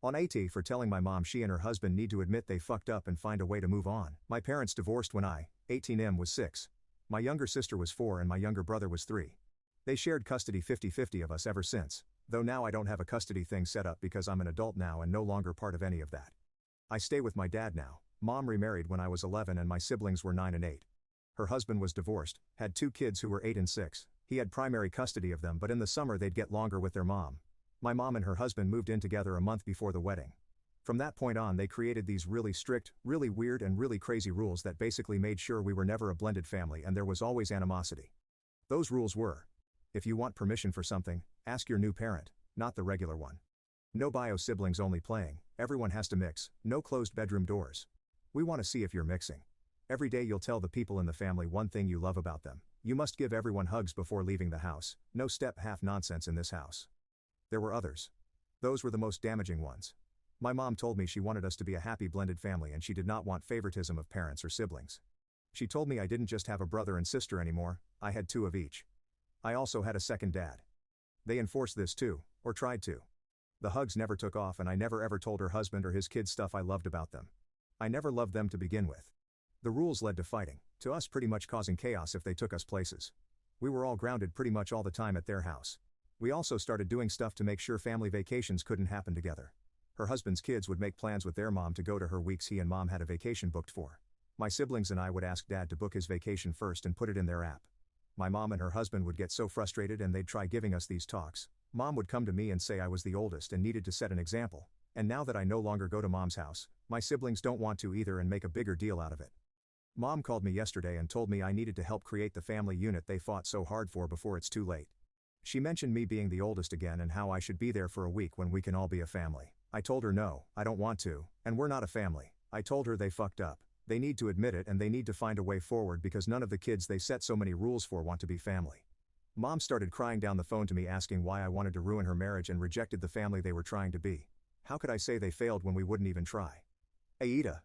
On AT for telling my mom she and her husband need to admit they fucked up and find a way to move on. My parents divorced when I, 18M, was 6. My younger sister was 4 and my younger brother was 3. They shared custody 50-50 of us ever since, though now I don't have a custody thing set up because I'm an adult now and no longer part of any of that. I stay with my dad now. Mom remarried when I was 11 and my siblings were 9 and 8. Her husband was divorced, had 2 kids who were 8 and 6. He had primary custody of them, but in the summer they'd get longer with their mom. My mom and her husband moved in together a month before the wedding. From that point on they created these really strict, really weird and really crazy rules that basically made sure we were never a blended family and there was always animosity. Those rules were: if you want permission for something, ask your new parent, not the regular one. No bio siblings only playing, everyone has to mix, no closed bedroom doors. We want to see if you're mixing. Every day you'll tell the people in the family one thing you love about them. You must give everyone hugs before leaving the house, no step half nonsense in this house. There were others. Those were the most damaging ones. My mom told me she wanted us to be a happy blended family and she did not want favoritism of parents or siblings. She told me I didn't just have a brother and sister anymore, I had 2 of each. I also had a second dad. They enforced this too, or tried to. The hugs never took off and I never ever told her husband or his kids stuff I loved about them. I never loved them to begin with. The rules led to fighting, to us pretty much causing chaos if they took us places. We were all grounded pretty much all the time at their house. We also started doing stuff to make sure family vacations couldn't happen together. Her husband's kids would make plans with their mom to go to her weeks he and mom had a vacation booked for. My siblings and I would ask dad to book his vacation first and put it in their app. My mom and her husband would get so frustrated and they'd try giving us these talks. Mom would come to me and say I was the oldest and needed to set an example. And now that I no longer go to mom's house, my siblings don't want to either and make a bigger deal out of it. Mom called me yesterday and told me I needed to help create the family unit they fought so hard for before it's too late. She mentioned me being the oldest again and how I should be there for a week when we can all be a family. I told her no, I don't want to, and we're not a family. I told her they fucked up. They need to admit it and they need to find a way forward because none of the kids they set so many rules for want to be family. Mom started crying down the phone to me asking why I wanted to ruin her marriage and rejected the family they were trying to be. How could I say they failed when we wouldn't even try? Aida,